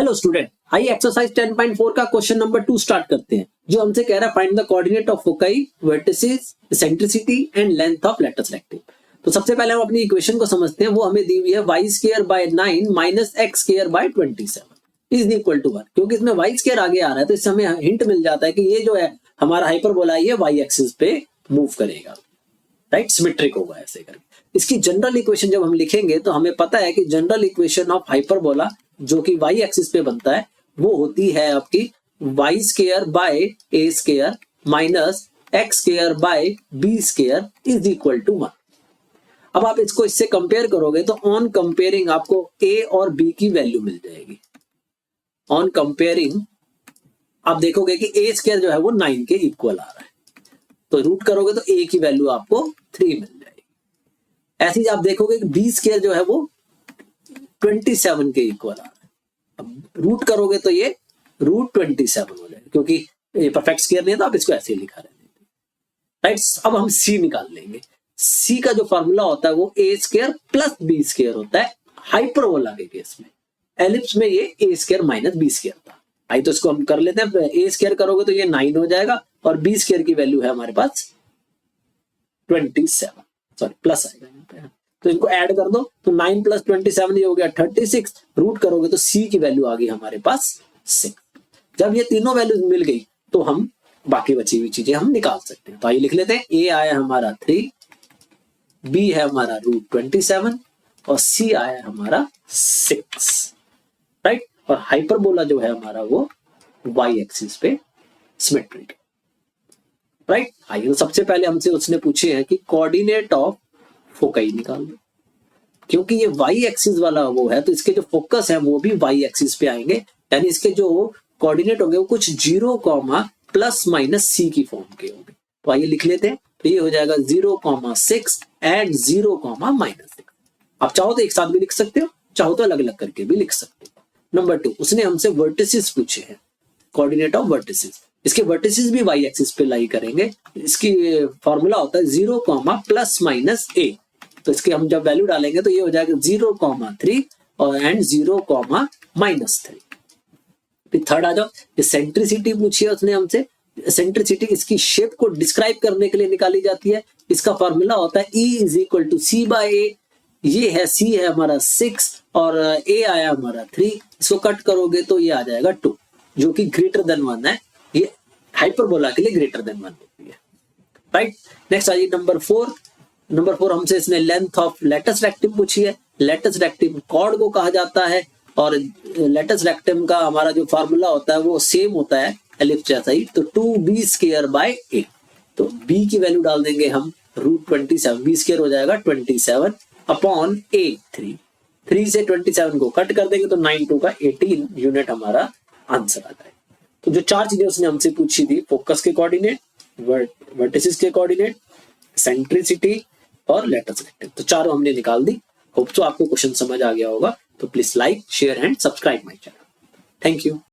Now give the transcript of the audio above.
Hello student, आइए exercise 10.4 का question number 2 start करते हैं, जो हमसे कह रहा है find the coordinate of foci, vertices, eccentricity and length of latus rectangle. तो सबसे पहले हम अपनी इक्वेशन को समझते हैं। वो हमें दी हुई है y² - 9 - x² 27 is equal to 1। क्योंकि इसमें y² आगे आ रहा है तो इससे हमें हिंट मिल जाता है कि ये जो है हमारा हाइपरबोला ये y एक्सिस पे मूव करेगा, राइट, सिमेट्रिक होगा ऐसे करके। इसकी जनरल इक्वेशन जब हम लिखेंगे तो हमें पता है कि जनरल इक्वेशन ऑफ हाइपरबोला जो कि y एक्सिस पे बनता है वो होती है आपकी y² by a² minus x² by b² is equal to 1। अब आप इसको इससे कंपेयर करोगे तो ऑन कंपेयरिंग आपको a और b की वैल्यू मिल जाएगी। ऑन कंपेयरिंग आप देखोगे कि a² जो है वो 9 के इक्वल आ रहा है, तो रूट करोगे तो a की वैल्यू आपको 3 मिल जाएगी। ऐसे ही आप देखोगे कि b² जो है वो 27 के इक्वल आ रहा है। अब रूट करोगे तो ये √27 हो जाएगा, क्योंकि ये परफेक्ट स्क्वायर नहीं है तो आप इसको ऐसे ही लिखा रहने देंगे, राइट। अब हम c निकाल लेंगे। c का जो फॉर्मूला होता है वो a² प्लस b² होता है हाइपरबोला के केस में। एलिप्स में ये a² माइनस b² था। आई तो इसको हम कर लेते हैं। a² करोगे तो ये 9 हो जाएगा और b² की वैल्यू है हमारे पास 27, सॉरी प्लस आएगा यहाँ पे, तो इनको ऐड कर दो तो 9 + 27 ये हो गया 36। रूट करोगे तो c की वैल्यू आ गई हमारे पास 6। जब ये तीनों वैल्यूज मिल गई तो हम बाकी बची हुई चीजें हम निकाल सकते हैं। तो आइए लिख लेते हैं। a आया हमारा 3, b है हमारा √27 और c आया हमारा 6, राइट। और हाइपरबोला जो है हमारा वो y एक्सिस पे सिमेट्रिक, राइट। आइए तो सबसे पहले हमसे उसने पूछे हैं कि कोऑर्डिनेट ऑफ फोकाई निकाल दो। क्योंकि ये y एक्सिस वाला वो है तो इसके जो फोकस है वो भी y एक्सिस पे आएंगे, यानी इसके जो कोऑर्डिनेट होंगे वो कुछ 0, ± c की फॉर्म के होंगे। तो आइए लिख लेते हैं। तो ये हो जाएगा 0,6 एंड 0,−6। आप चाहो तो एक साथ भी लिख सकते हो, चाहो तो अलग अलग करके भी लिख सकते हो। नंबर 2, उसने हमसे वर्टिसेस पूछे हैं, कोऑर्डिनेट ऑफ वर्टिसेस। इसके वर्टिसेस भी y एक्सिस पे लाई करेंगे। इसकी फॉर्मूला होता है 0, ± a। तो इसके हम जब वैल्यू डालेंगे तो ये हो जाएगा 0,3 और एंड 0,−3। फिर थर्ड आ जाओ, एसेंट्रिसिटी पूछी है उसने हमसे। एसेंट्रिसिटी इसकी शेप को डिस्क्राइब करने के लिए निकाली जाती है। इसका फॉर्मूला होता है E = c/a। ये है c है हमारा 6 और a आया हमारा 3। इसको कट करोगे तो ये आ जाएगा 2, जो कि ग्रेटर देन 1 है। ये हाइपरबोला के लिए ग्रेटर देन 1 होती है, राइट। नेक्स्ट आइए नंबर 4। नंबर 4 हमसे इसने लेंथ ऑफ लेटस रेक्टम पूछी है। लेटस रेक्टम कॉर्ड को कहा जाता है और लेटस रेक्टम का हमारा जो फार्मूला होता है वो सेम होता है एलिप्स जैसा ही, तो 2b²/a। तो b की वैल्यू डाल देंगे हम √27, b² हो जाएगा 27 अपॉन a 3 से 27 को कट कर देंगे तो 9 2 का 18 यूनिट हमारा आंसर आ जाएगा। तो जो 4 चीजें उसने हमसे पूछी थी, फोकस के कोऑर्डिनेट, वर्टिसेस के कोऑर्डिनेट, सेंट्रिसिटी और लेटस रेक्टम, तो चारों हमने निकाल दी। होप सो आपको क्वेश्चन समझ आ गया होगा। तो please like, share and subscribe my channel. Thank you.